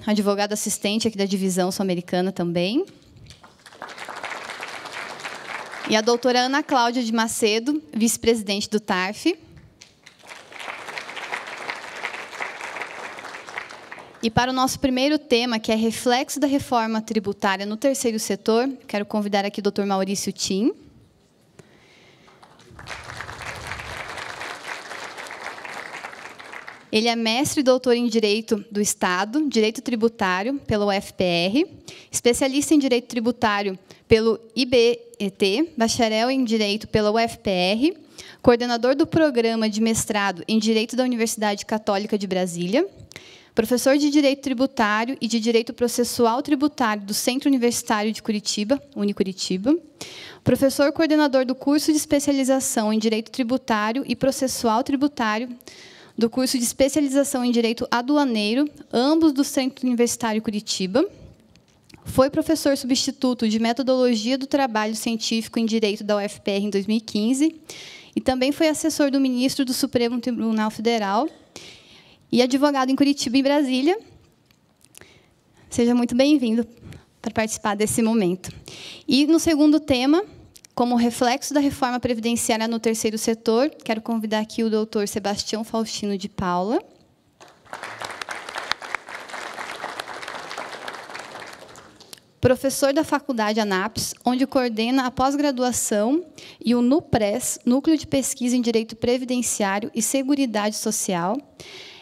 advogado assistente aqui da divisão sul-americana também. E a doutora Ana Cláudia de Macedo, vice-presidente do TARF. E para o nosso primeiro tema, que é reflexo da reforma tributária no terceiro setor, quero convidar aqui o Dr. Maurício Tim. Ele é mestre e doutor em Direito do Estado, Direito Tributário, pela UFPR, especialista em Direito Tributário pelo IBET, bacharel em Direito pela UFPR, coordenador do Programa de Mestrado em Direito da Universidade Católica de Brasília, professor de Direito Tributário e de Direito Processual Tributário do Centro Universitário de Curitiba, Unicuritiba, professor coordenador do curso de especialização em Direito Tributário e Processual Tributário do curso de especialização em Direito Aduaneiro, ambos do Centro Universitário Curitiba. Foi professor substituto de Metodologia do Trabalho Científico em Direito da UFPR em 2015 e também foi assessor do ministro do Supremo Tribunal Federal e advogado em Curitiba e Brasília. Seja muito bem-vindo para participar desse momento. E, no segundo tema, como reflexo da reforma previdenciária no terceiro setor, quero convidar aqui o doutor Sebastião Faustino de Paula. Professor da Faculdade ANAPS, onde coordena a pós-graduação e o NUPRES, Núcleo de Pesquisa em Direito Previdenciário e Seguridade Social.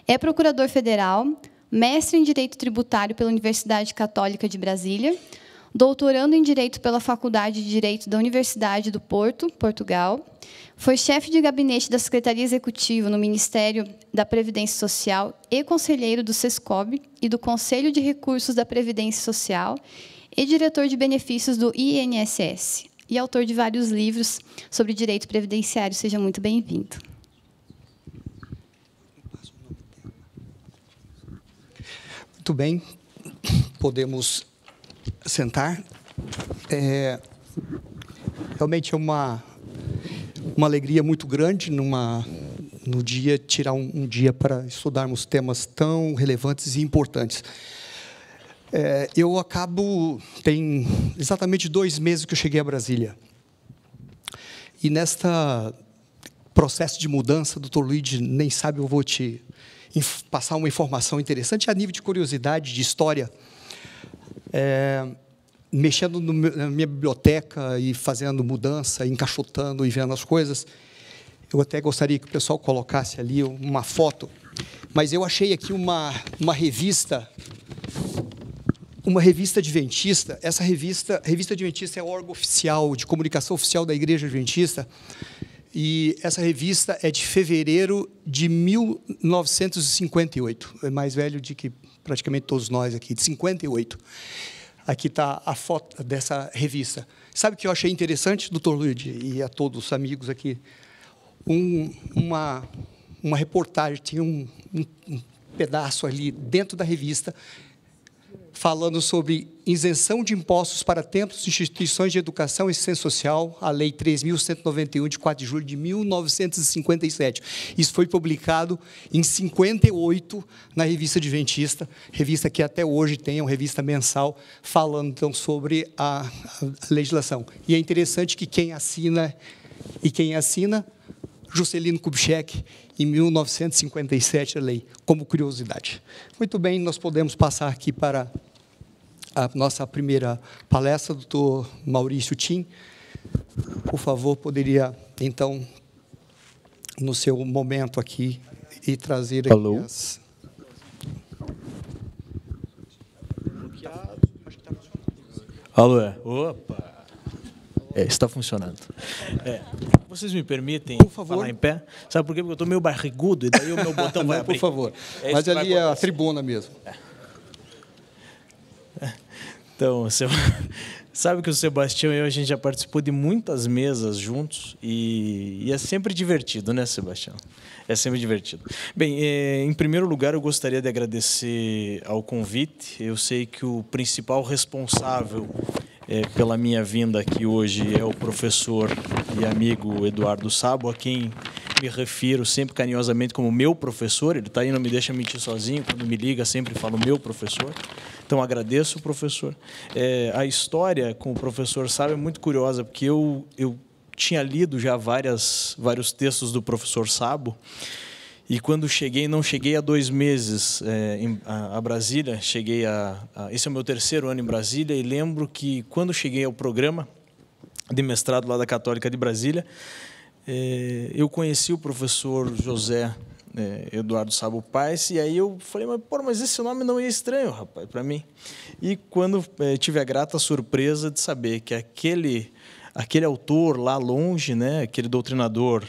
É procurador federal, mestre em Direito Tributário pela Universidade Católica de Brasília, doutorando em Direito pela Faculdade de Direito da Universidade do Porto, Portugal. Foi chefe de gabinete da Secretaria Executiva no Ministério da Previdência Social e conselheiro do SESCOB e do Conselho de Recursos da Previdência Social e diretor de benefícios do INSS. E autor de vários livros sobre direito previdenciário. Seja muito bem-vindo. Muito bem, podemos sentar. Realmente é uma alegria muito grande no dia tirar um dia para estudarmos temas tão relevantes e importantes. Tem exatamente 2 meses que eu cheguei a Brasília. E nesta processo de mudança, doutor Luigi, nem sabe, eu vou te passar uma informação interessante a nível de curiosidade, de história. Mexendo na minha biblioteca e fazendo mudança, encaixotando e vendo as coisas, eu até gostaria que o pessoal colocasse ali uma foto, mas eu achei aqui uma revista adventista. Essa revista adventista é o órgão oficial, de comunicação oficial da Igreja Adventista, e essa revista é de fevereiro de 1958, é mais velho do que praticamente todos nós aqui, de 58. Aqui está a foto dessa revista. Sabe o que eu achei interessante, doutor Luigi, e a todos os amigos aqui? Uma reportagem, tinha um pedaço ali dentro da revista, falando sobre isenção de impostos para templos e instituições de educação e assistência social, a Lei 3.191, de 4 de julho de 1957. Isso foi publicado em 58 na Revista Adventista, revista que até hoje tem, uma revista mensal, falando então sobre a legislação. E é interessante que quem assina, Juscelino Kubitschek, em 1957, a lei, como curiosidade. Muito bem, nós podemos passar aqui para a nossa primeira palestra, doutor Maurício Tim. Por favor, poderia, então, no seu momento aqui, e trazer aqui Alô. as... Alô, opa! Está funcionando. Vocês me permitem falar em pé? Sabe por quê? Porque eu estou meio barrigudo e daí o meu botão vai abrir. Por favor. Mas ali é a tribuna mesmo. Então, sabe que o Sebastião e eu, a gente já participou de muitas mesas juntos e é sempre divertido, né, Sebastião? É sempre divertido. Bem, em primeiro lugar, eu gostaria de agradecer ao convite. Eu sei que o principal responsável pela minha vinda aqui hoje é o professor e amigo Eduardo Sabo, a quem me refiro sempre carinhosamente como meu professor. Ele está aí, não me deixa mentir sozinho. Quando me liga, sempre falo meu professor. Então, agradeço o professor. A história com o professor Sábio é muito curiosa, porque eu tinha lido já vários textos do professor Sábio, e quando cheguei, não cheguei há 2 meses a Brasília, esse é o meu 3º ano em Brasília, e lembro que quando cheguei ao programa de mestrado lá da Católica de Brasília, eu conheci o professor José Eduardo Sábio Paes, e aí eu falei, mas esse nome não é estranho, rapaz, para mim. E quando tive a grata surpresa de saber que aquele autor lá longe, né, aquele doutrinador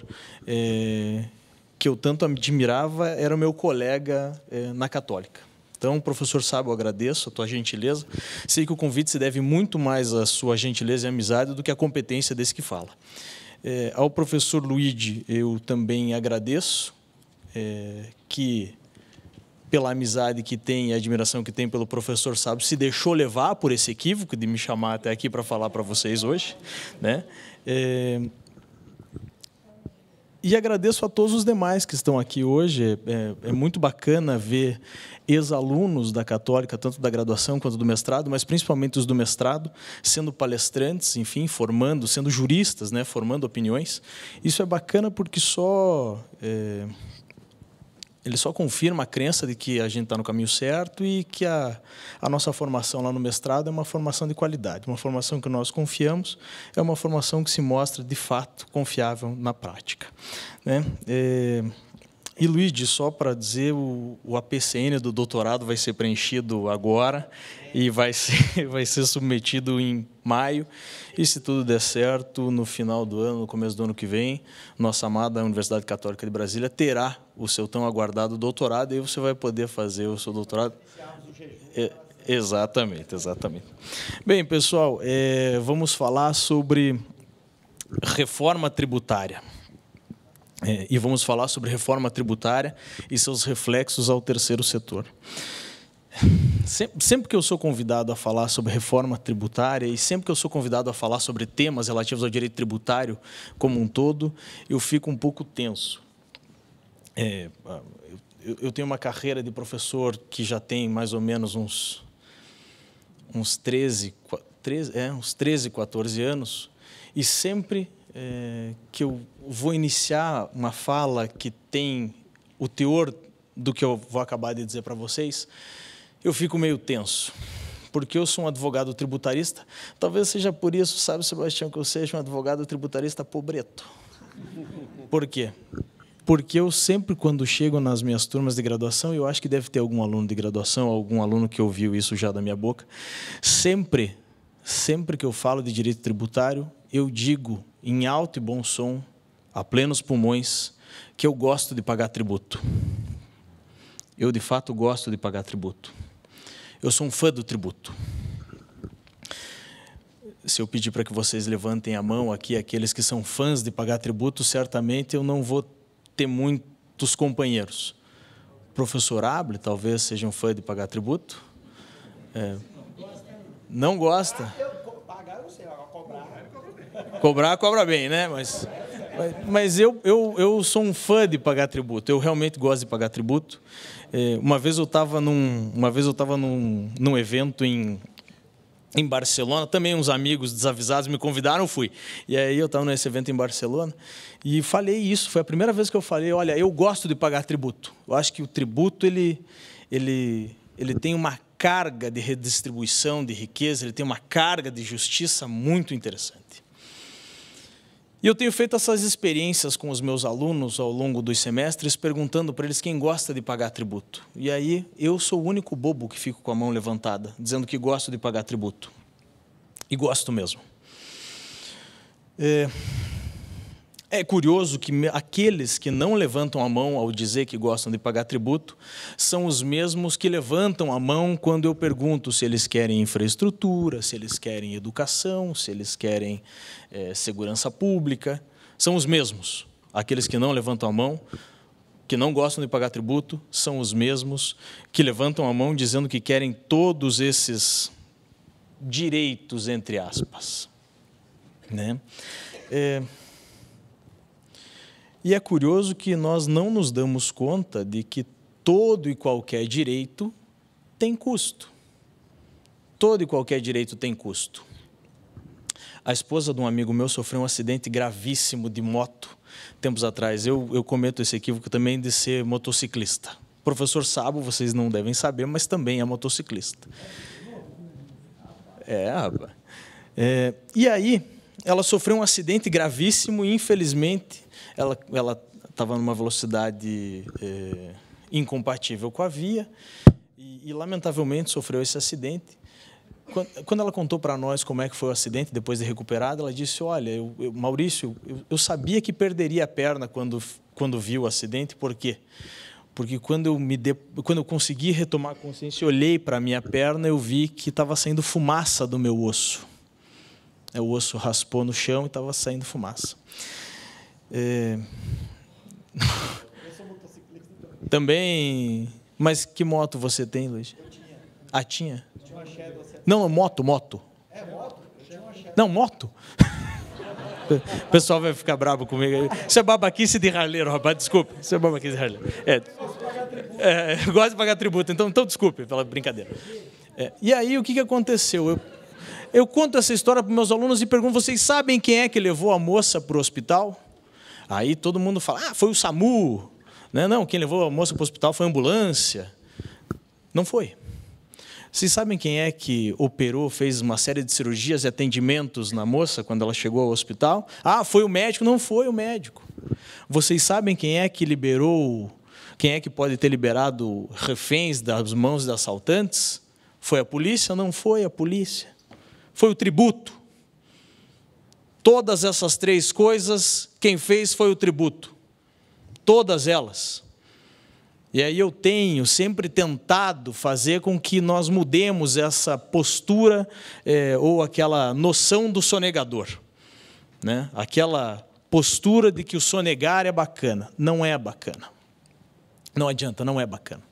que eu tanto admirava, era o meu colega na Católica. Então, professor Sábio, eu agradeço a tua gentileza. Sei que o convite se deve muito mais à sua gentileza e amizade do que à competência desse que fala. Ao professor Luigi, eu também agradeço, que pela amizade que tem e a admiração que tem pelo professor Sábio, se deixou levar por esse equívoco de me chamar até aqui para falar para vocês hoje, né? E agradeço a todos os demais que estão aqui hoje. É muito bacana ver ex-alunos da Católica, tanto da graduação quanto do mestrado, mas principalmente os do mestrado, sendo palestrantes, enfim, sendo juristas, né, formando opiniões. Isso é bacana porque ele só confirma a crença de que a gente está no caminho certo e que a nossa formação lá no mestrado é uma formação de qualidade, uma formação que nós confiamos, é uma formação que se mostra, de fato, confiável na prática, né? E, Luigi, só para dizer, o APCN do doutorado vai ser preenchido agora e vai ser submetido em maio. E, se tudo der certo, no final do ano, no começo do ano que vem, nossa amada Universidade Católica de Brasília terá o seu tão aguardado doutorado, e aí você vai poder fazer o seu doutorado. Exatamente. Bem, pessoal, vamos falar sobre reforma tributária. E vamos falar sobre reforma tributária e seus reflexos ao terceiro setor. Sempre que eu sou convidado a falar sobre reforma tributária e sempre que eu sou convidado a falar sobre temas relativos ao direito tributário como um todo, eu fico um pouco tenso. Eu tenho uma carreira de professor que já tem mais ou menos uns 13, 14 anos, e sempre que eu vou iniciar uma fala que tem o teor do que eu vou acabar de dizer para vocês, eu fico meio tenso, porque eu sou um advogado tributarista. Talvez seja por isso, sabe, Sebastião, que eu seja um advogado tributarista pobreto. Por quê? Porque eu sempre, quando chego nas minhas turmas de graduação, eu acho que deve ter algum aluno de graduação, algum aluno que ouviu isso já da minha boca, sempre que eu falo de direito tributário, eu digo em alto e bom som, a plenos pulmões, que eu gosto de pagar tributo. Eu, de fato, gosto de pagar tributo. Eu sou um fã do tributo. Se eu pedir para que vocês levantem a mão aqui, aqueles que são fãs de pagar tributo, certamente eu não vou ter muitos companheiros. O professor Able, talvez seja um fã de pagar tributo. Não gosta? Pagar, eu sei, cobrar. Cobra bem, né? Mas eu sou um fã de pagar tributo. Eu realmente gosto de pagar tributo. Uma vez eu estava num evento em Barcelona, também uns amigos desavisados me convidaram, eu fui. E aí eu estava nesse evento em Barcelona e falei isso, foi a primeira vez que eu falei, olha, eu gosto de pagar tributo. Eu acho que o tributo ele tem uma carga de redistribuição de riqueza, ele tem uma carga de justiça muito interessante. E eu tenho feito essas experiências com os meus alunos ao longo dos semestres, perguntando para eles quem gosta de pagar tributo. E aí eu sou o único bobo que fico com a mão levantada, dizendo que gosto de pagar tributo. E gosto mesmo. É curioso que aqueles que não levantam a mão ao dizer que gostam de pagar tributo são os mesmos que levantam a mão quando eu pergunto se eles querem infraestrutura, se eles querem educação, se eles querem segurança pública. São os mesmos. Aqueles que não levantam a mão, que não gostam de pagar tributo, são os mesmos que levantam a mão dizendo que querem todos esses direitos, entre aspas, né? E é curioso que nós não nos damos conta de que todo e qualquer direito tem custo. Todo e qualquer direito tem custo. A esposa de um amigo meu sofreu um acidente gravíssimo de moto tempos atrás. Eu cometo esse equívoco também de ser motociclista. O professor Sabo, vocês não devem saber, mas também é motociclista. Rapaz. E aí, ela sofreu um acidente gravíssimo e, infelizmente, ela estava numa velocidade incompatível com a via e, lamentavelmente, sofreu esse acidente. Quando ela contou para nós como é que foi o acidente, depois de recuperada, ela disse, olha, Maurício, eu sabia que perderia a perna quando vi o acidente. Por quê? Porque quando eu consegui retomar a consciência e olhei para a minha perna, eu vi que estava saindo fumaça do meu osso. O osso raspou no chão e estava saindo fumaça. Eu sou motociclista também. Mas que moto você tem, Luiz? Eu tinha. Ah, tinha? Eu tinha uma Shadow. Não, moto. Moto? Eu tinha uma Shadow. Não, moto? O pessoal vai ficar bravo comigo. Isso é babaquice de ralheiro, rapaz. Desculpe. Isso é babaquice de ralheiro. Eu gosto de pagar tributo, então desculpe pela brincadeira. E aí, o que aconteceu? Eu conto essa história para os meus alunos e pergunto, vocês sabem quem é que levou a moça para o hospital? Aí todo mundo fala, foi o SAMU. Não, quem levou a moça para o hospital foi a ambulância. Não foi. Vocês sabem quem é que operou, fez uma série de cirurgias e atendimentos na moça quando ela chegou ao hospital? Foi o médico? Não foi o médico. Vocês sabem quem é que liberou, quem é que pode ter liberado reféns das mãos dos assaltantes? Foi a polícia? Não foi a polícia. Foi o tributo. Todas essas três coisas, quem fez foi o tributo. Todas elas. E aí eu tenho sempre tentado fazer com que nós mudemos essa postura ou aquela noção do sonegador. Né? Aquela postura de que o sonegar é bacana. Não é bacana. Não adianta, não é bacana.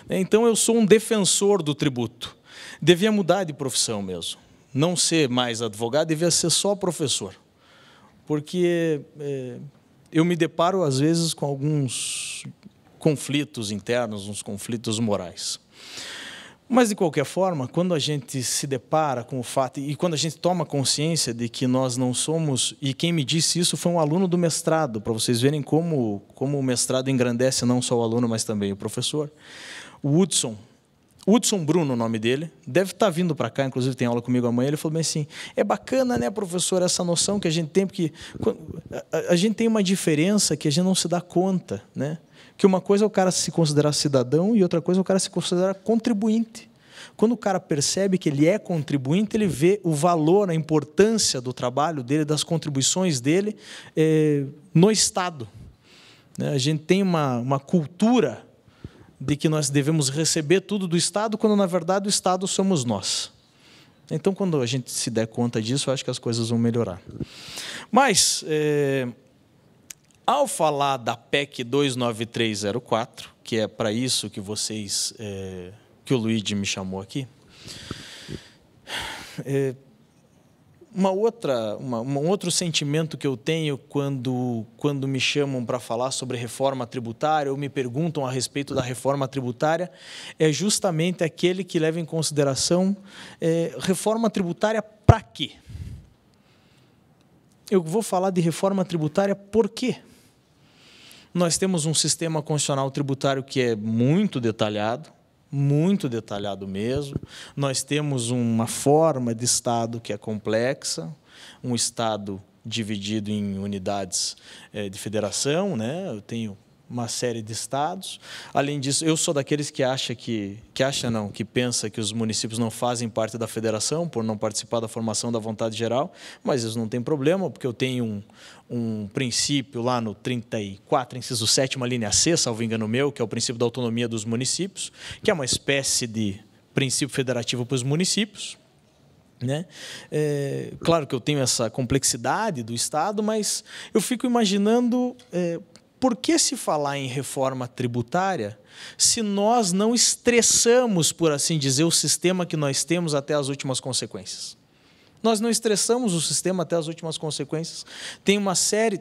Então eu sou um defensor do tributo. Devia mudar de profissão mesmo. Não ser mais advogado, devia ser só professor. Porque eu me deparo, às vezes, com alguns conflitos internos, uns conflitos morais. Mas, de qualquer forma, quando a gente se depara com o fato, e quando a gente toma consciência de que nós não somos, e quem me disse isso foi um aluno do mestrado, para vocês verem como o mestrado engrandece não só o aluno, mas também o professor, o Hudson Bruno, o nome dele, deve estar vindo para cá, inclusive tem aula comigo amanhã, ele falou bem assim, é bacana, né, professor, essa noção que a gente tem, porque a gente tem uma diferença que a gente não se dá conta, né? Que uma coisa é o cara se considerar cidadão e outra coisa é o cara se considerar contribuinte. Quando o cara percebe que ele é contribuinte, ele vê o valor, a importância do trabalho dele, das contribuições dele no Estado. A gente tem uma cultura de que nós devemos receber tudo do Estado, quando, na verdade, o Estado somos nós. Então, quando a gente se der conta disso, eu acho que as coisas vão melhorar. Mas, ao falar da PEC 29304, que é para isso que vocês, que o Luigi me chamou aqui, um outro sentimento que eu tenho quando me chamam para falar sobre reforma tributária ou me perguntam a respeito da reforma tributária é justamente aquele que leva em consideração reforma tributária para quê? Eu vou falar de reforma tributária por quê? Nós temos um sistema constitucional tributário que é muito detalhado mesmo. Nós temos uma forma de Estado que é complexa, um Estado dividido em unidades de federação, né? Eu tenho uma série de estados. Além disso, eu sou daqueles que pensa que os municípios não fazem parte da federação por não participar da formação da vontade geral, mas isso não tem problema, porque eu tenho um princípio lá no 34, inciso 7ª, linha C, salvo engano meu, que é o princípio da autonomia dos municípios, que é uma espécie de princípio federativo para os municípios. Né? Claro que eu tenho essa complexidade do Estado, mas eu fico imaginando por que se falar em reforma tributária se nós não estressamos, por assim dizer, o sistema que nós temos até as últimas consequências. Nós não estressamos o sistema até as últimas consequências. Tem uma série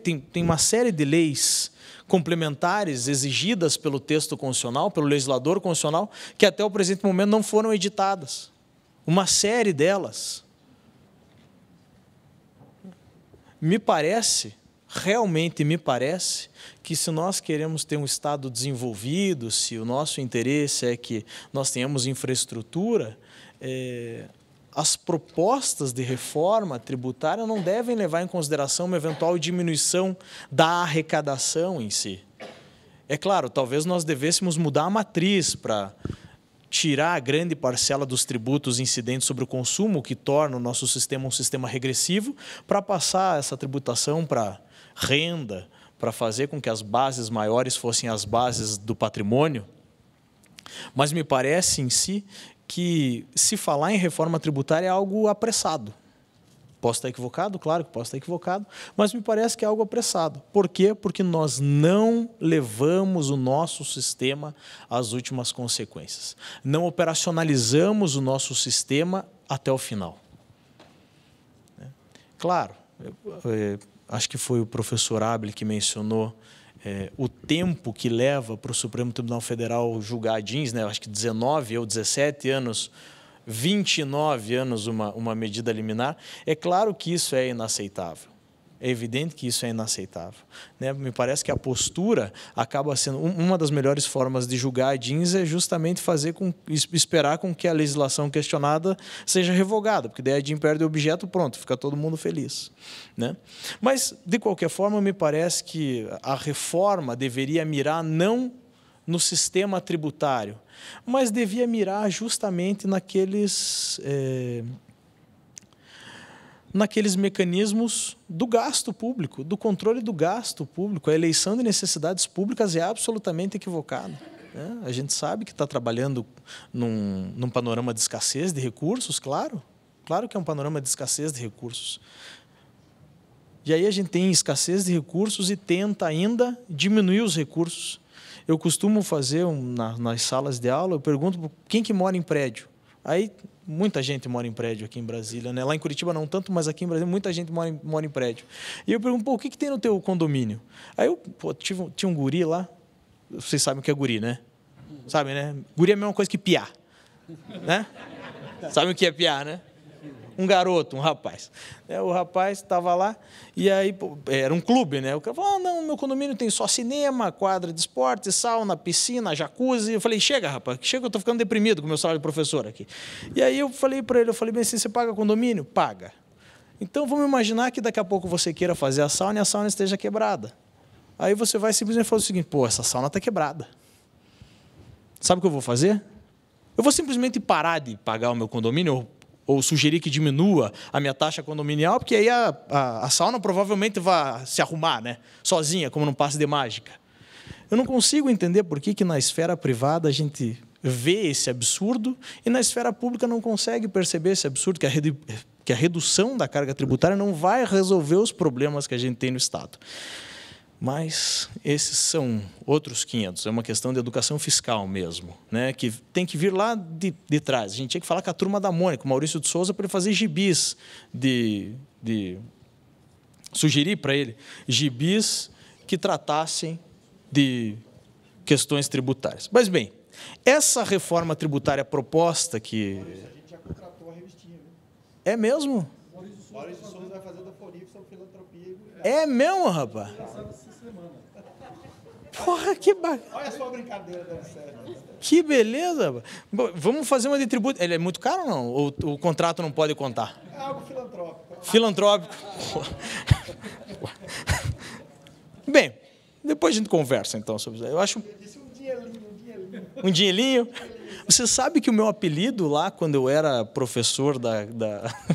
de leis complementares exigidas pelo texto constitucional, pelo legislador constitucional, que até o presente momento não foram editadas. Uma série delas. Realmente me parece, que se nós queremos ter um Estado desenvolvido, se o nosso interesse é que nós tenhamos infraestrutura, as propostas de reforma tributária não devem levar em consideração uma eventual diminuição da arrecadação em si. É claro, talvez nós devêssemos mudar a matriz para tirar a grande parcela dos tributos incidentes sobre o consumo, que torna o nosso sistema um sistema regressivo, para passar essa tributação para renda, para fazer com que as bases maiores fossem as bases do patrimônio. Mas me parece em si que se falar em reforma tributária é algo apressado. Posso estar equivocado? Claro que posso estar equivocado, mas me parece que é algo apressado. Por quê? Porque nós não levamos o nosso sistema às últimas consequências. Não operacionalizamos o nosso sistema até o final. Claro, acho que foi o professor Abel que mencionou o tempo que leva para o Supremo Tribunal Federal julgar a DINS, né? Acho que 19 ou 17 anos, 29 anos uma medida liminar. É claro que isso é inaceitável. É evidente que isso é inaceitável, né? Me parece que a postura acaba sendo uma das melhores formas de julgar a DINS é justamente esperar com que a legislação questionada seja revogada, porque daí a DIN perde o objeto, pronto, fica todo mundo feliz, né? Mas, de qualquer forma, me parece que a reforma deveria mirar não no sistema tributário, mas devia mirar justamente naqueles mecanismos do gasto público, do controle do gasto público. A eleição de necessidades públicas é absolutamente equivocada, né? A gente sabe que está trabalhando num panorama de escassez de recursos, claro que é um panorama de escassez de recursos. E aí a gente tem escassez de recursos e tenta ainda diminuir os recursos. Eu costumo fazer, nas salas de aula, eu pergunto quem que mora em prédio. Aí, muita gente mora em prédio aqui em Brasília, né? Lá em Curitiba não tanto, mas aqui em Brasília muita gente mora em prédio. E eu pergunto, o que tem no teu condomínio? Aí tinha um guri lá, vocês sabem o que é guri, né? Sabem, né? Guri é a mesma coisa que piá, né? Sabem o que é piá, né? Um garoto, um rapaz. O rapaz estava lá e aí era um clube, né? O cara falou, não, meu condomínio tem só cinema, quadra de esporte, sauna, piscina, jacuzzi. Eu falei, chega, rapaz, chega, eu estou ficando deprimido com o meu salário de professor aqui. E aí eu falei para ele, bem assim, você paga condomínio? Paga. Então vamos imaginar que daqui a pouco você queira fazer a sauna e a sauna esteja quebrada. Aí você vai simplesmente falar o seguinte, essa sauna está quebrada. Sabe o que eu vou fazer? Eu vou simplesmente parar de pagar o meu condomínio ou sugerir que diminua a minha taxa condominial, porque aí a sauna provavelmente vai se arrumar, né? Sozinha, como num passe de mágica. Eu não consigo entender por que na esfera privada a gente vê esse absurdo e na esfera pública não consegue perceber esse absurdo, que a redução da carga tributária não vai resolver os problemas que a gente tem no Estado. Mas esses são outros 500, é uma questão de educação fiscal mesmo, né? Que tem que vir lá de trás. A gente tinha que falar com a turma da Mônica, o Maurício de Souza, para ele fazer gibis, sugerir para ele gibis que tratassem de questões tributárias. Mas, bem, essa reforma tributária proposta que... A gente já contratou a revistinha, viu? É mesmo? Maurício de Souza vai fazer da Floripa sobre filantropia. É mesmo, rapaz? Porra, que bacana. Olha só a brincadeira, deve ser. Que beleza. Vamos fazer uma de tributo. Ele é muito caro ou não? Ou o contrato não pode contar? É algo filantrópico. Filantrópico. Bem, depois a gente conversa, então, sobre isso. Eu acho... Um dinheirinho. Você sabe que o meu apelido lá, quando eu era professor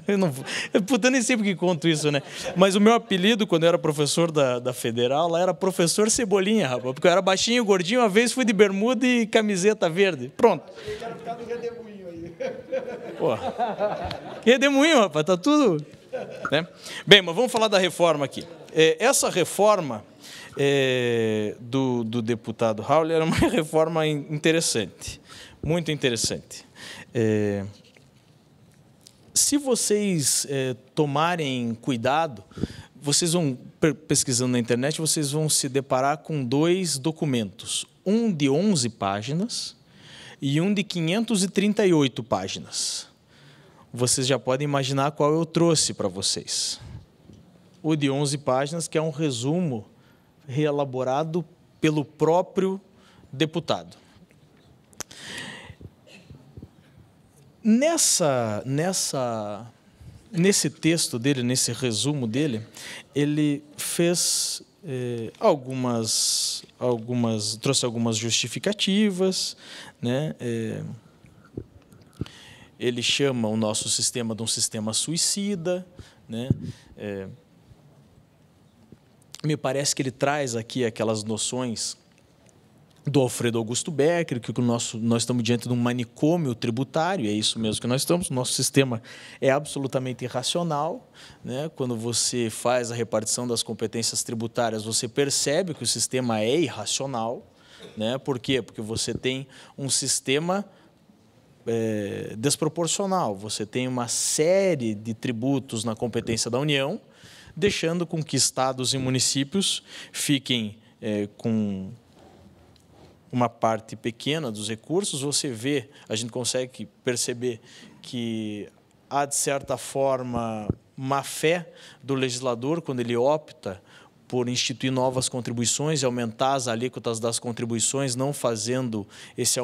eu nem sei porque conto isso, né? Mas o meu apelido, quando eu era professor da Federal, lá era professor Cebolinha, rapaz. Porque eu era baixinho, gordinho, uma vez fui de bermuda e camiseta verde. Pronto. Eu quero ficar no redemoinho aí. Porra. Redemoinho, rapaz, tá tudo... Né? Bem, mas vamos falar da reforma aqui. Essa reforma do deputado Raul era uma reforma interessante. Muito interessante. Se vocês tomarem cuidado, vocês vão, pesquisando na internet, vocês vão se deparar com 2 documentos, um de 11 páginas e um de 538 páginas. Vocês já podem imaginar qual eu trouxe para vocês. O de 11 páginas, que é um resumo reelaborado pelo próprio deputado. Nesse texto dele, nesse resumo dele, ele fez trouxe algumas justificativas, né? Ele chama o nosso sistema de um sistema suicida, né? Me parece que ele traz aqui aquelas noções do Alfredo Augusto Becker, que nós estamos diante de um manicômio tributário, é isso mesmo que nós estamos, nosso sistema é absolutamente irracional, né? Quando você faz a repartição das competências tributárias, você percebe que o sistema é irracional, né? Por quê? Porque você tem um sistema desproporcional, você tem uma série de tributos na competência da União, deixando com que estados e municípios fiquem com uma parte pequena dos recursos. Você vê, a gente consegue perceber que há, de certa forma, má fé do legislador quando ele opta por instituir novas contribuições e aumentar as alíquotas das contribuições, não fazendo esse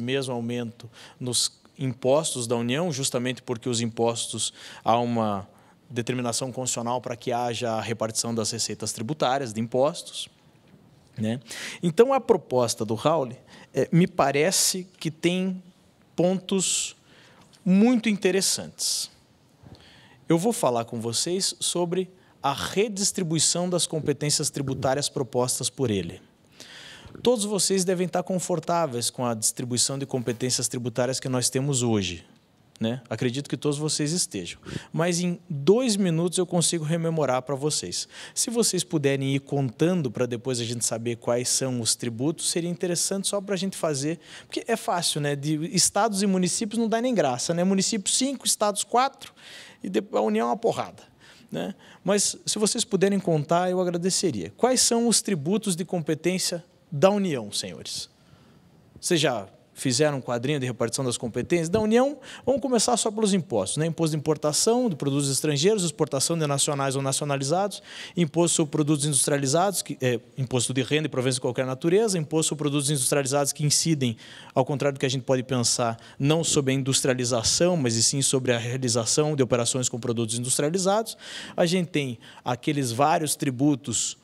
mesmo aumento nos impostos da União, justamente porque os impostos há uma determinação constitucional para que haja a repartição das receitas tributárias de impostos, né? Então, a proposta do Raul me parece que tem pontos muito interessantes. Eu vou falar com vocês sobre a redistribuição das competências tributárias propostas por ele. Todos vocês devem estar confortáveis com a distribuição de competências tributárias que nós temos hoje, né? Acredito que todos vocês estejam. Mas em 2 minutos eu consigo rememorar para vocês. Se vocês puderem ir contando para depois a gente saber quais são os tributos, seria interessante só para a gente fazer, porque é fácil, né? De estados e municípios não dá nem graça, né? Municípios 5, estados 4 e a União é uma porrada, né? Mas se vocês puderem contar, eu agradeceria. Quais são os tributos de competência da União, senhores? Vocês já fizeram um quadrinho de repartição das competências da União? Vamos começar só pelos impostos, né? Imposto de importação de produtos estrangeiros, exportação de nacionais ou nacionalizados, imposto sobre produtos industrializados, imposto de renda e proventos de qualquer natureza, imposto sobre produtos industrializados que incidem, ao contrário do que a gente pode pensar, não sobre a industrialização, mas e sim sobre a realização de operações com produtos industrializados. A gente tem aqueles vários tributos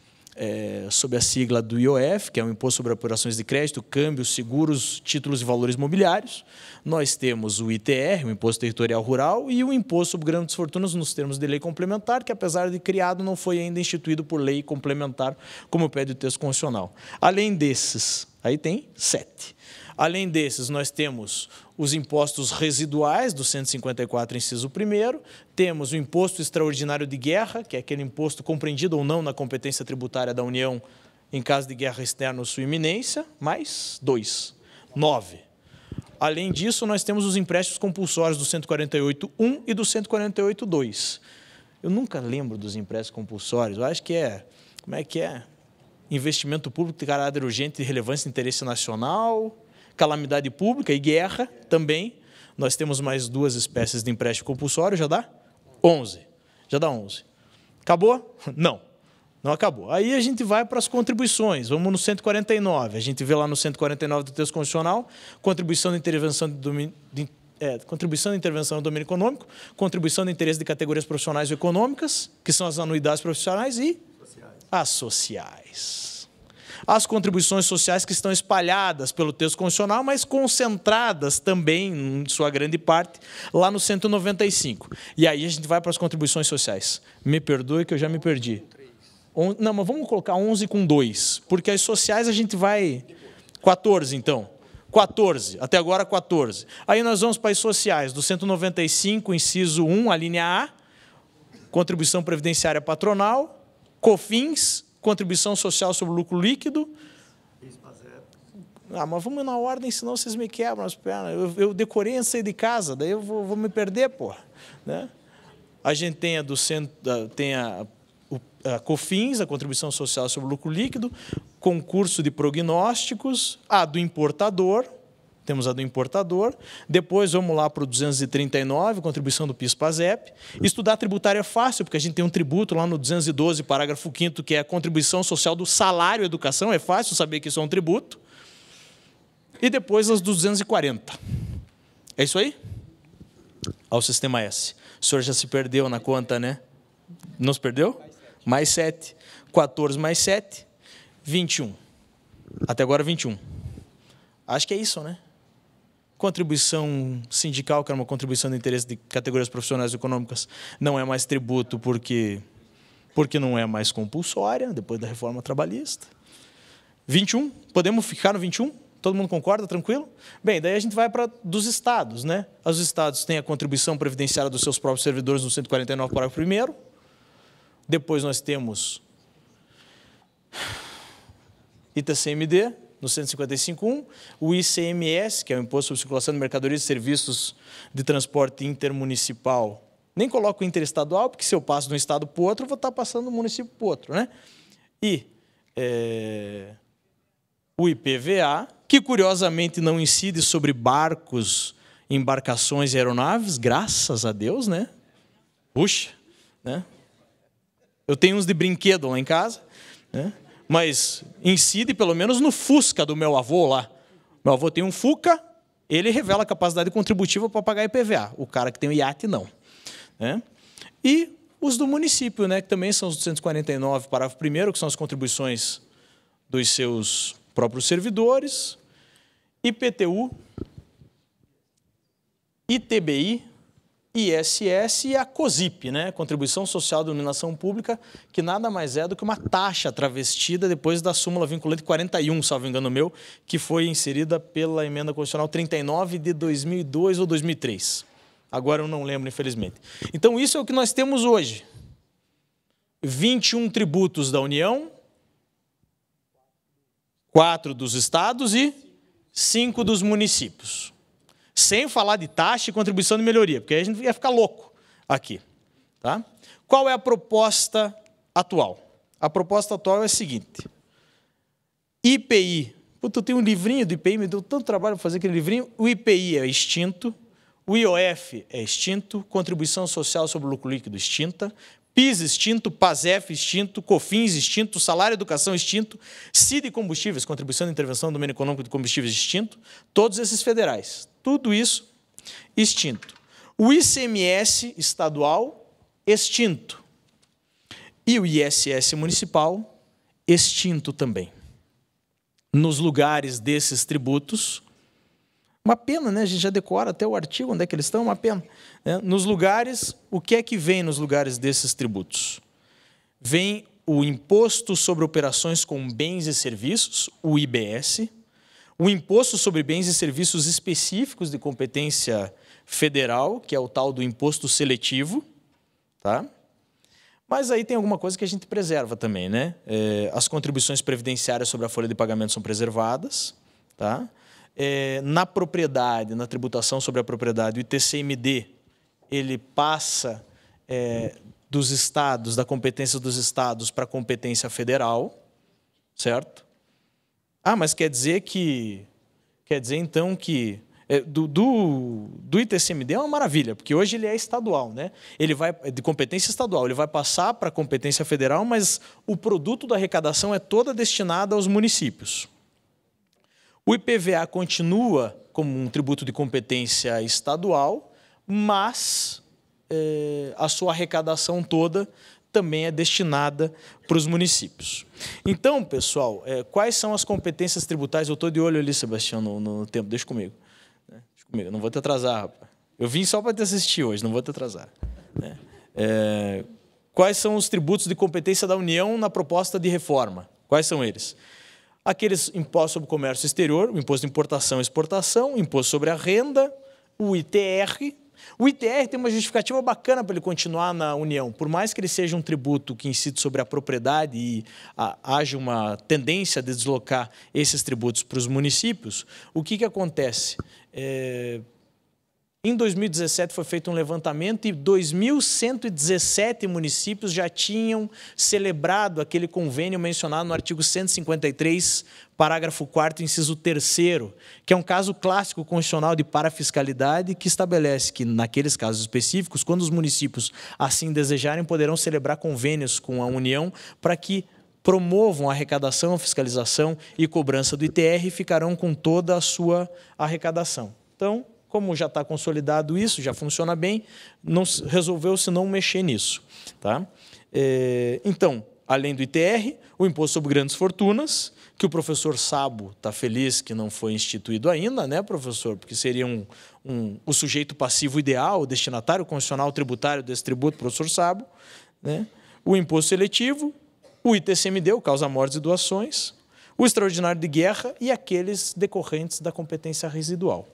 sob a sigla do IOF, que é o Imposto sobre Operações de Crédito, Câmbios, Seguros, Títulos e Valores Mobiliários. Nós temos o ITR, o Imposto Territorial Rural, e o Imposto sobre Grandes Fortunas nos termos de lei complementar, que, apesar de criado, não foi ainda instituído por lei complementar, como pede o texto constitucional. Além desses, aí tem 7. Além desses, nós temos os impostos residuais do 154, inciso 1º, temos o imposto extraordinário de guerra, que é aquele imposto compreendido ou não na competência tributária da União em caso de guerra externa ou sua iminência, mais 2, 9. Além disso, nós temos os empréstimos compulsórios do 148.1 e do 148.2. Eu nunca lembro dos empréstimos compulsórios, eu acho que como é que é? Investimento público de caráter urgente de relevância e interesse nacional, calamidade pública e guerra também. Nós temos mais 2 espécies de empréstimo compulsório, já dá 11. Já dá 11. Acabou? Não, não acabou. Aí a gente vai para as contribuições. Vamos no 149. A gente vê lá no 149 do texto constitucional, contribuição de intervenção do domínio, contribuição de intervenção no domínio econômico, contribuição de interesse de categorias profissionais ou econômicas, que são as anuidades profissionais, e as sociais. As contribuições sociais que estão espalhadas pelo texto constitucional, mas concentradas também, em sua grande parte, lá no 195. E aí a gente vai para as contribuições sociais. Me perdoe que eu já me perdi. Não, mas vamos colocar 11 com 2, porque as sociais a gente vai... 14, então. 14, até agora 14. Aí nós vamos para as sociais, do 195, inciso 1, a linha A, contribuição previdenciária patronal, COFINS, contribuição social sobre o lucro líquido, Ah, mas vamos na ordem, senão vocês me quebram as pernas. Eu decorei antes de sair de casa, daí eu vou me perder, porra. Né? A gente tem a COFINS, a Contribuição Social sobre o Lucro Líquido, concurso de prognósticos, a do importador, temos a do importador, depois vamos lá para o 239, contribuição do PIS/PASEP. Estudar tributário é fácil, porque a gente tem um tributo lá no 212, parágrafo 5º, que é a contribuição social do salário educação, é fácil saber que isso é um tributo. E depois as 240. É isso aí? Ao sistema S. O senhor já se perdeu na conta, né? Não se perdeu? Mais 7. 14 mais 7, 21. Até agora 21. Acho que é isso, né? Contribuição sindical, que era uma contribuição de interesse de categorias profissionais e econômicas, não é mais tributo porque não é mais compulsória, depois da reforma trabalhista. 21, podemos ficar no 21? Todo mundo concorda? Tranquilo? Bem, daí a gente vai para dos estados, né? Os estados têm a contribuição previdenciária dos seus próprios servidores no 149, parágrafo 1º. Depois nós temos ITCMD, no 155.1, o ICMS, que é o Imposto sobre Circulação de Mercadorias e Serviços de Transporte Intermunicipal. Nem coloco interestadual, porque se eu passo de um estado para o outro, eu vou estar passando de um município para o outro. Né? E o IPVA, que curiosamente não incide sobre barcos, embarcações e aeronaves, graças a Deus, né? Puxa, né? Eu tenho uns de brinquedo lá em casa, né? Mas incide pelo menos no Fusca do meu avô lá. Meu avô tem um Fuca, ele revela a capacidade contributiva para pagar IPVA. O cara que tem o iate, não. Né? E os do município, né? Que também são os 249, parágrafo 1º, que são as contribuições dos seus próprios servidores, IPTU, ITBI, ISS e a COSIP, né? Contribuição Social de Iluminação Pública, que nada mais é do que uma taxa travestida depois da súmula vinculante 41, salvo engano meu, que foi inserida pela Emenda Constitucional 39 de 2002 ou 2003. Agora eu não lembro, infelizmente. Então, isso é o que nós temos hoje. 21 tributos da União, 4 dos estados e 5 dos municípios. Sem falar de taxa e contribuição de melhoria, porque aí a gente ia ficar louco aqui. Tá? Qual é a proposta atual? A proposta atual é a seguinte. IPI. Puta, eu tenho um livrinho do IPI, me deu tanto trabalho para fazer aquele livrinho. O IPI é extinto, o IOF é extinto, Contribuição Social sobre o Lucro Líquido extinta, PIS extinto, PASEF extinto, COFINS extinto, Salário Educação extinto, CID Combustíveis, Contribuição de Intervenção do Meio Econômico de Combustíveis extinto, todos esses federais. Tudo isso extinto. O ICMS estadual extinto. E o ISS municipal extinto também. Nos lugares desses tributos, uma pena, né? A gente já decora até o artigo, onde é que eles estão, uma pena. Nos lugares, o que é que vem nos lugares desses tributos? Vem o Imposto sobre Operações com Bens e Serviços, o IBS, o Imposto sobre Bens e Serviços Específicos de Competência Federal, que é o tal do Imposto Seletivo, tá? Mas aí tem alguma coisa que a gente preserva também, né? As contribuições previdenciárias sobre a folha de pagamento são preservadas, tá? Na propriedade, na tributação sobre a propriedade, o ITCMD, ele passa dos estados, da competência dos estados para a competência federal, certo? Ah, mas quer dizer então que do ITCMD é uma maravilha, porque hoje ele é estadual, né? Ele vai de competência estadual, ele vai passar para a competência federal, mas o produto da arrecadação é toda destinada aos municípios. O IPVA continua como um tributo de competência estadual, mas a sua arrecadação toda também é destinada para os municípios. Então, pessoal, quais são as competências tributárias? Eu estou de olho ali, Sebastião, no tempo. Deixa comigo. Deixa comigo. Eu não vou te atrasar, rapaz. Eu vim só para te assistir hoje, não vou te atrasar. Quais são os tributos de competência da União na proposta de reforma? Quais são eles? Aqueles impostos sobre o comércio exterior, o imposto de importação e exportação, o imposto sobre a renda, o ITR, O ITR tem uma justificativa bacana para ele continuar na União. Por mais que ele seja um tributo que incide sobre a propriedade e haja uma tendência de deslocar esses tributos para os municípios, o que acontece? Em 2017 foi feito um levantamento e 2.117 municípios já tinham celebrado aquele convênio mencionado no artigo 153, parágrafo 4º, inciso 3º, que é um caso clássico constitucional de parafiscalidade que estabelece que, naqueles casos específicos, quando os municípios assim desejarem, poderão celebrar convênios com a União para que promovam a arrecadação, a fiscalização e cobrança do ITR e ficarão com toda a sua arrecadação. Então, como já está consolidado isso, já funciona bem, resolveu-se não mexer nisso. Tá? Então, além do ITR, o Imposto sobre Grandes Fortunas, que o professor Sabo está feliz que não foi instituído ainda, né, professor? Porque seria o sujeito passivo ideal, o destinatário constitucional tributário desse tributo, professor Sabo. Né? O Imposto Seletivo, o ITCMD, o Causa-Mortes e Doações, o Extraordinário de Guerra e aqueles decorrentes da competência residual.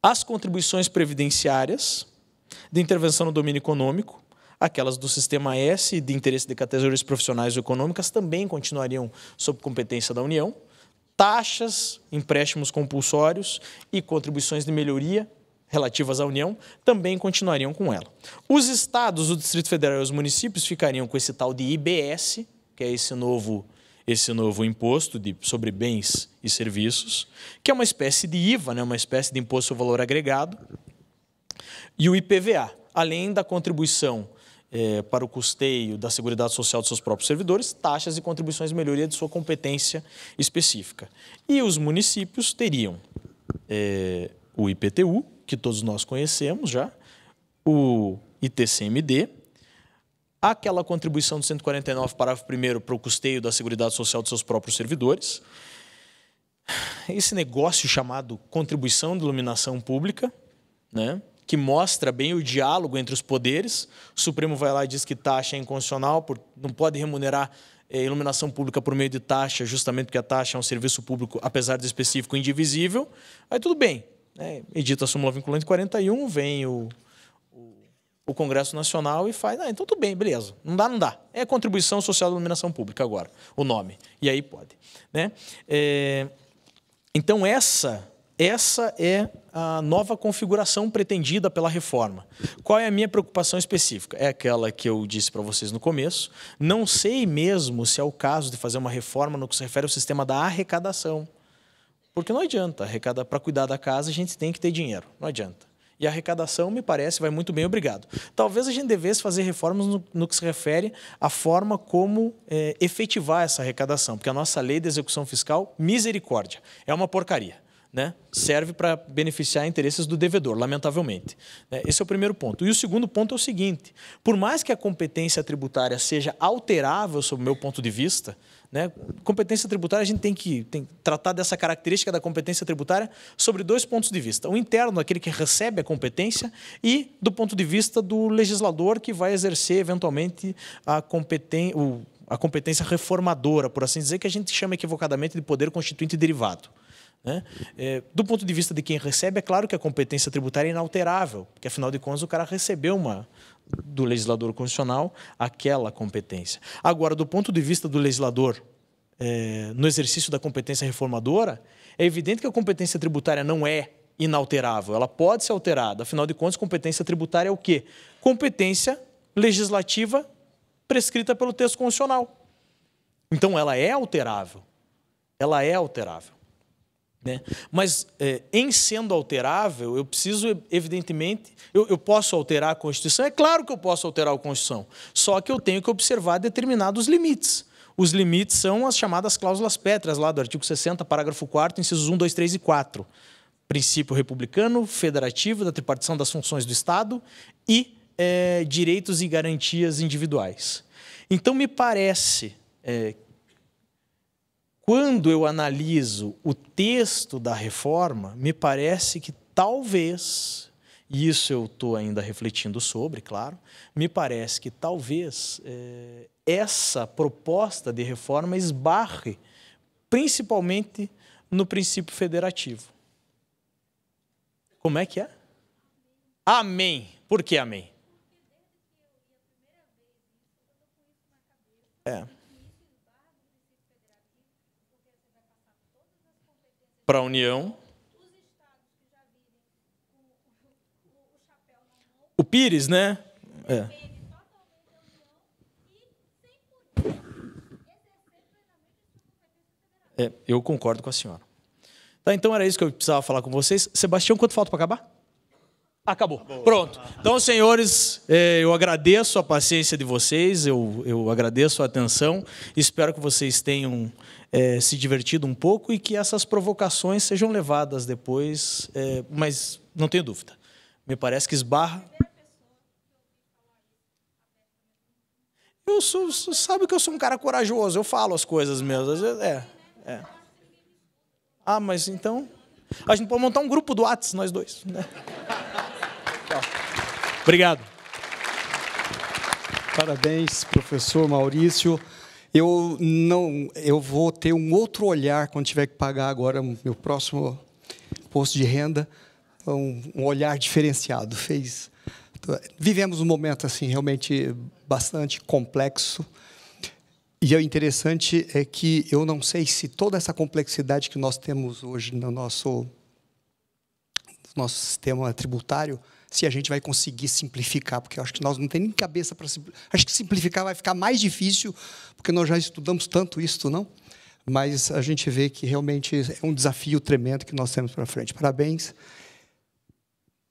As contribuições previdenciárias de intervenção no domínio econômico, aquelas do Sistema S de interesse de categorias profissionais ou econômicas também continuariam sob competência da União. Taxas, empréstimos compulsórios e contribuições de melhoria relativas à União também continuariam com ela. Os estados, o Distrito Federal e os municípios ficariam com esse tal de IBS, que é esse novo imposto sobre bens e serviços, que é uma espécie de IVA, né, uma espécie de imposto sobre valor agregado, e o IPVA, além da contribuição para o custeio da Seguridade Social dos seus próprios servidores, taxas e contribuições de melhoria de sua competência específica. E os municípios teriam o IPTU, que todos nós conhecemos já, o ITCMD, aquela contribuição do 149, parágrafo 1º, para o custeio da Seguridade Social dos seus próprios servidores, esse negócio chamado contribuição de iluminação pública, né, que mostra bem o diálogo entre os poderes. O Supremo vai lá e diz que taxa é inconstitucional, não pode remunerar iluminação pública por meio de taxa, justamente porque a taxa é um serviço público, apesar de específico, indivisível. Aí tudo bem, né, edita a súmula vinculante 41, vem o Congresso Nacional e faz, então tudo bem, beleza, não dá. É Contribuição Social de Iluminação Pública agora, o nome, e aí pode. Né? Então essa é a nova configuração pretendida pela reforma. Qual é a minha preocupação específica? É aquela que eu disse para vocês no começo, não sei mesmo se é o caso de fazer uma reforma no que se refere ao sistema da arrecadação, porque não adianta, para cuidar da casa a gente tem que ter dinheiro, não adianta. E a arrecadação, me parece, vai muito bem, obrigado. Talvez a gente devesse fazer reformas no que se refere à forma como efetivar essa arrecadação, porque a nossa lei de execução fiscal, misericórdia, é uma porcaria. Né? Serve para beneficiar interesses do devedor, lamentavelmente. Esse é o primeiro ponto. E o segundo ponto é o seguinte, por mais que a competência tributária seja alterável, sob o meu ponto de vista, né? Competência tributária, a gente tem que tratar dessa característica da competência tributária sobre dois pontos de vista. O interno, aquele que recebe a competência, e do ponto de vista do legislador que vai exercer, eventualmente, a competência reformadora, por assim dizer, que a gente chama equivocadamente de poder constituinte derivado. Né? Do ponto de vista de quem recebe, é claro que a competência tributária é inalterável, porque, afinal de contas, o cara recebeu do legislador constitucional aquela competência. Agora, do ponto de vista do legislador, no exercício da competência reformadora, é evidente que a competência tributária não é inalterável, ela pode ser alterada. Afinal de contas, competência tributária é o quê? Competência legislativa prescrita pelo texto constitucional. Então, ela é alterável. Ela é alterável. Né? Mas, em sendo alterável, eu preciso, evidentemente, eu posso alterar a Constituição? É claro que eu posso alterar a Constituição, só que eu tenho que observar determinados limites. Os limites são as chamadas cláusulas pétreas, lá do artigo 60, parágrafo 4º, incisos 1, 2, 3 e 4. Princípio republicano, federativo, da tripartição das funções do Estado e direitos e garantias individuais. Então, me parece... Quando eu analiso o texto da reforma, me parece que talvez, e isso eu estou ainda refletindo sobre, claro, me parece que talvez essa proposta de reforma esbarre principalmente no princípio federativo. Como é que é? Amém. Por que amém? Para a União. O Pires, né? Eu concordo com a senhora. Tá, então era isso que eu precisava falar com vocês. Sebastião, quanto falta para acabar? Acabou. Pronto. Então, senhores, eu agradeço a paciência de vocês, eu agradeço a atenção, espero que vocês tenham se divertido um pouco e que essas provocações sejam levadas depois, mas não tenho dúvida. Me parece que esbarra... Sabe que eu sou um cara corajoso, eu falo as coisas mesmo. Ah, mas então... A gente pode montar um grupo do WhatsApp, nós dois. Né? Obrigado. Parabéns, professor Maurício. Eu vou ter um outro olhar quando tiver que pagar agora meu próximo imposto de renda, um olhar diferenciado. Vivemos um momento assim realmente bastante complexo. E o interessante é que eu não sei se toda essa complexidade que nós temos hoje no nosso sistema tributário, se a gente vai conseguir simplificar, porque eu acho que nós não temos nem cabeça para simplificar. Acho que simplificar vai ficar mais difícil, porque nós já estudamos tanto isso, não? Mas a gente vê que realmente é um desafio tremendo que nós temos para frente. Parabéns.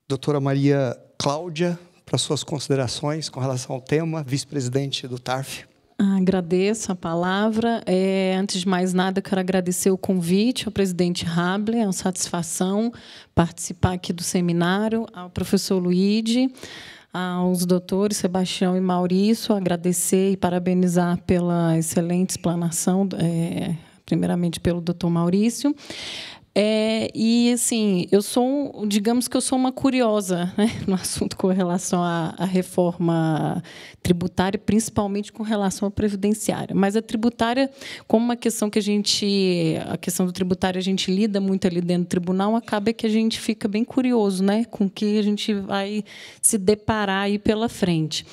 Doutora Maria Cláudia, para suas considerações com relação ao tema, vice-presidente do TARF. Agradeço a palavra. Antes de mais nada, quero agradecer o convite ao presidente Habler, é uma satisfação participar aqui do seminário, ao professor Luigi, aos doutores Sebastião e Maurício, agradecer e parabenizar pela excelente explanação, primeiramente pelo doutor Maurício. E assim, digamos que eu sou uma curiosa, né, no assunto com relação à reforma tributária, principalmente com relação à previdenciária. Mas a tributária, como uma questão que a questão do tributário a gente lida muito ali dentro do tribunal, acaba que a gente fica bem curioso, né, com o que a gente vai se deparar aí pela frente.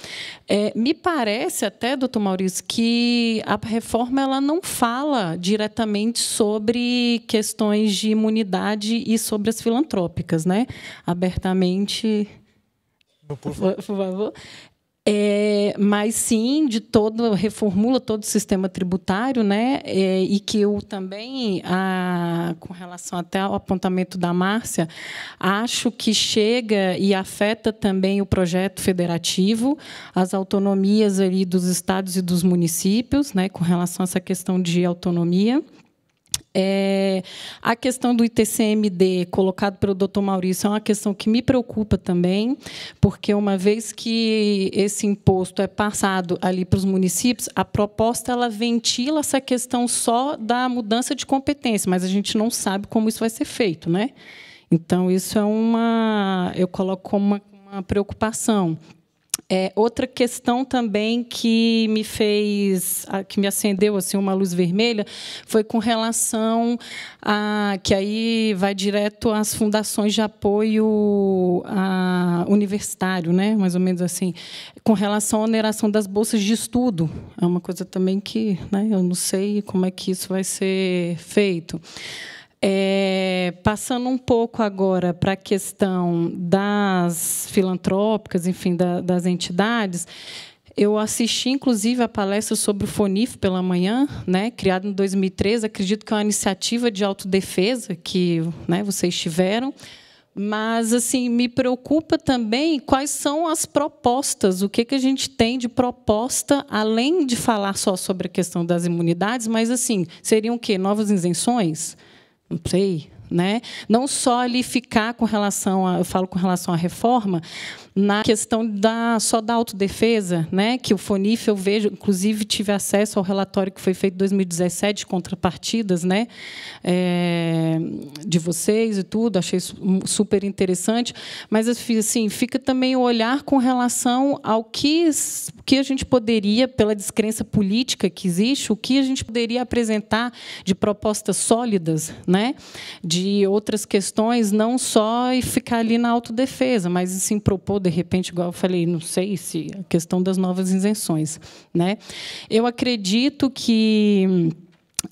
Me parece até, doutor Maurício, que a reforma ela não fala diretamente sobre questões de imunidade e sobre as filantrópicas, né? Abertamente, por favor. Mas sim, reformula todo o sistema tributário, né? E que eu também, com relação até ao apontamento da Márcia, acho que chega e afeta também o projeto federativo, as autonomias ali dos estados e dos municípios, né? Com relação a essa questão de autonomia. A questão do ITCMD, colocado pelo doutor Maurício, é uma questão que me preocupa também, porque, uma vez que esse imposto é passado ali para os municípios, a proposta ela ventila essa questão só da mudança de competência, mas a gente não sabe como isso vai ser feito, né? Então, isso eu coloco como uma preocupação. Outra questão também que me acendeu assim uma luz vermelha, foi com relação que aí vai direto às fundações de apoio universitário, né? Mais ou menos assim, com relação à oneração das bolsas de estudo. É uma coisa também que, né, eu não sei como é que isso vai ser feito. Passando um pouco agora para a questão das filantrópicas, enfim, das entidades, eu assisti, inclusive, a palestra sobre o FONIF pela manhã, né, criado em 2013. Acredito que é uma iniciativa de autodefesa que, né, vocês tiveram. Mas assim, me preocupa também quais são as propostas, o que a gente tem de proposta, além de falar só sobre a questão das imunidades, mas assim, seriam o quê? Novas isenções? Não sei, né? Não só ali ficar com relação eu falo com relação à reforma, na questão só da autodefesa, né? Que o FONIF, eu vejo, inclusive tive acesso ao relatório que foi feito em 2017, de contrapartidas, né? De vocês e tudo, achei super interessante, mas assim, fica também o olhar com relação ao que a gente poderia, pela descrença política que existe, o que a gente poderia apresentar de propostas sólidas, né? de outras questões, não só e ficar ali na autodefesa, mas sim propor, de repente, igual eu falei, não sei se a questão das novas isenções, né? Eu acredito que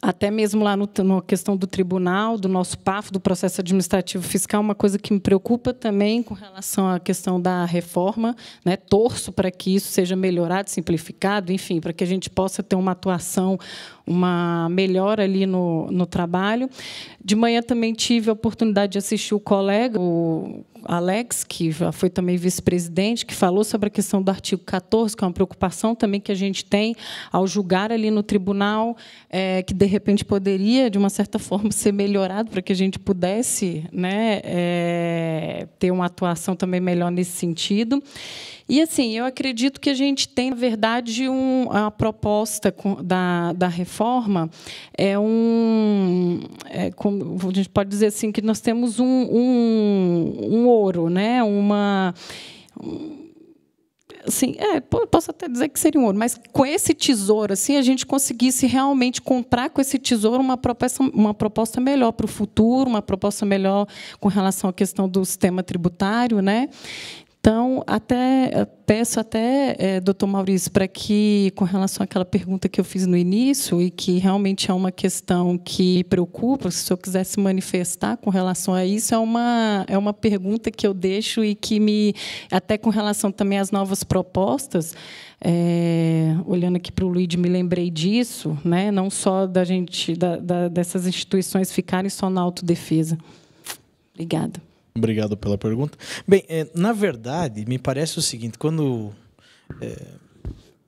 até mesmo lá na questão do tribunal, do nosso PAF, do processo administrativo fiscal, uma coisa que me preocupa também com relação à questão da reforma, né? Torço para que isso seja melhorado, simplificado, enfim, para que a gente possa ter uma atuação, uma melhora ali no trabalho. De manhã também tive a oportunidade de assistir o colega, o Alex, que já foi também vice-presidente, que falou sobre a questão do artigo 14, que é uma preocupação também que a gente tem ao julgar ali no tribunal, que, de repente, poderia, de uma certa forma, ser melhorado para que a gente pudesse, né, ter uma atuação também melhor nesse sentido. E, assim, eu acredito que a gente tem, na verdade, a proposta da reforma como a gente pode dizer assim, que nós temos um ouro, né? Assim, posso até dizer que seria um ouro, mas com esse tesouro, assim, a gente conseguisse realmente comprar com esse tesouro uma proposta melhor para o futuro, uma proposta melhor com relação à questão do sistema tributário, né? Então, peço até, doutor Maurício, para que, com relação àquela pergunta que eu fiz no início, e que realmente é uma questão que preocupa, se o senhor quiser se manifestar com relação a isso, é uma pergunta que eu deixo e que até com relação também às novas propostas, olhando aqui para o Luiz, me lembrei disso, né? Não só dessas instituições ficarem só na autodefesa. Obrigada. Obrigado pela pergunta. Bem, na verdade, me parece o seguinte,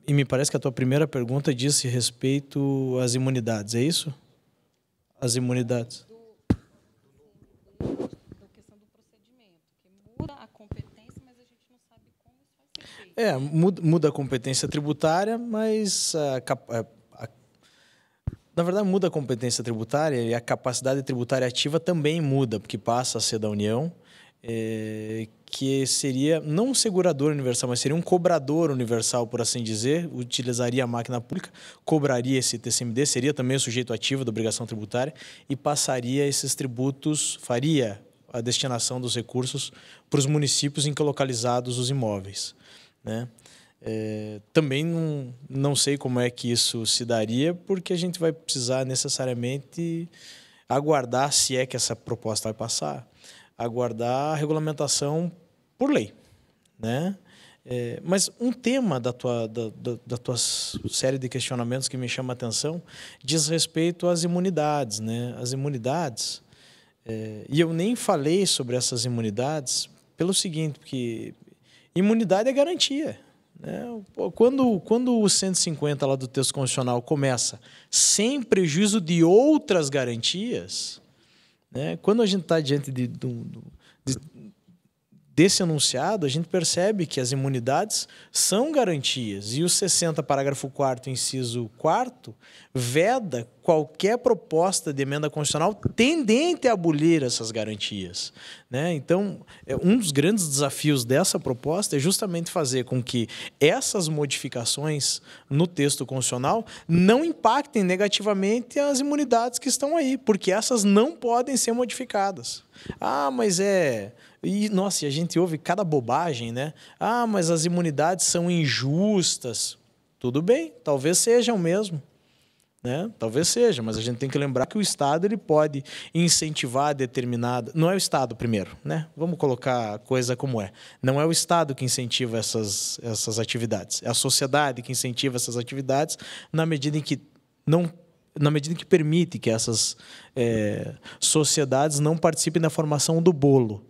e me parece que a tua primeira pergunta disse respeito às imunidades, é isso? As imunidades. Da questão do procedimento, que muda a competência, mas a gente não sabe como isso vai ser feito. Muda a competência tributária, mas na verdade, muda a competência tributária e a capacidade tributária ativa também muda, porque passa a ser da União, que seria não um segurador universal, mas seria um cobrador universal, por assim dizer, utilizaria a máquina pública, cobraria esse TCMD, seria também o sujeito ativo da obrigação tributária e passaria esses tributos, faria a destinação dos recursos para os municípios em que localizados os imóveis, né? Também não sei como é que isso se daria, porque a gente vai precisar necessariamente aguardar, se é que essa proposta vai passar, aguardar a regulamentação por lei, né? Mas um tema da tua série de questionamentos que me chama a atenção diz respeito às imunidades, né? As imunidades, e eu nem falei sobre essas imunidades pelo seguinte, porque imunidade é garantia. Quando o 150 lá do texto constitucional começa sem prejuízo de outras garantias, né, quando a gente está diante desse enunciado, a gente percebe que as imunidades são garantias. E o 60, parágrafo 4º, inciso 4º, veda qualquer proposta de emenda constitucional tendente a abolir essas garantias, né? Então, um dos grandes desafios dessa proposta é justamente fazer com que essas modificações no texto constitucional não impactem negativamente as imunidades que estão aí, porque essas não podem ser modificadas. Mas E, nossa, a gente ouve cada bobagem, né? Mas as imunidades são injustas. Tudo bem, talvez sejam mesmo, né? Talvez seja, mas a gente tem que lembrar que o Estado ele pode incentivar determinada... Não é o Estado primeiro, né? Vamos colocar a coisa como é. Não é o Estado que incentiva essas atividades. É a sociedade que incentiva essas atividades na medida em que permite que essas sociedades não participem da formação do bolo,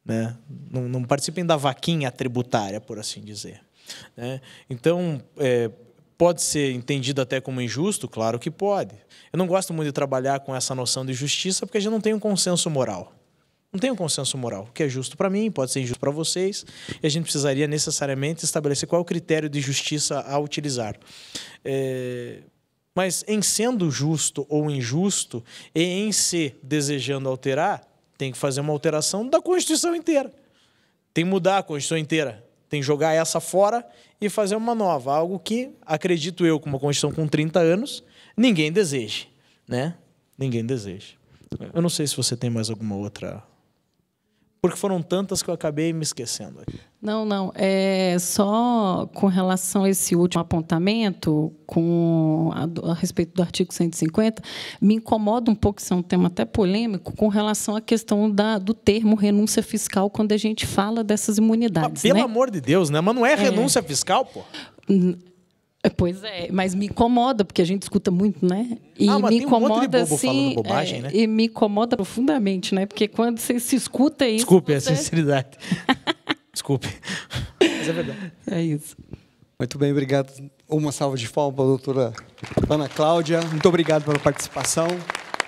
né? Não participem da vaquinha tributária, por assim dizer, né? Então, pode ser entendido até como injusto? Claro que pode. Eu não gosto muito de trabalhar com essa noção de justiça porque a gente não tem um consenso moral. Não tem um consenso moral. O que é justo para mim pode ser injusto para vocês e a gente precisaria necessariamente estabelecer qual é o critério de justiça a utilizar. Mas em sendo justo ou injusto e em se desejando alterar, tem que fazer uma alteração da Constituição inteira. Tem que mudar a Constituição inteira. Tem que jogar essa fora e fazer uma nova. Algo que, acredito eu, com uma Constituição com 30 anos, ninguém deseja, né? Ninguém deseja. Eu não sei se você tem mais alguma outra... Porque foram tantas que eu acabei me esquecendo aqui. Não. É só com relação a esse último apontamento, a respeito do artigo 150, me incomoda um pouco, isso é um tema até polêmico, com relação à questão do termo renúncia fiscal quando a gente fala dessas imunidades. Mas, pelo amor de Deus, né? Mas não é renúncia fiscal, pô? Pois é, mas me incomoda, porque a gente escuta muito, né? E mas me tem um monte de incomoda, bobo falando bobagem, né? E me incomoda profundamente, né? Porque quando você se escuta isso... Desculpe a sinceridade. Desculpe. Mas é verdade. É isso. Muito bem, obrigado. Uma salva de palmas para a doutora Ana Cláudia. Muito obrigado pela participação.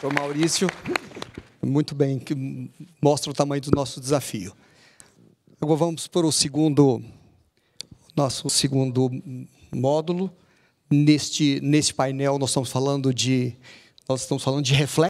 Doutor Maurício. Muito bem, que mostra o tamanho do nosso desafio. Agora vamos para o nosso segundo módulo. Neste painel nós estamos falando de reflexo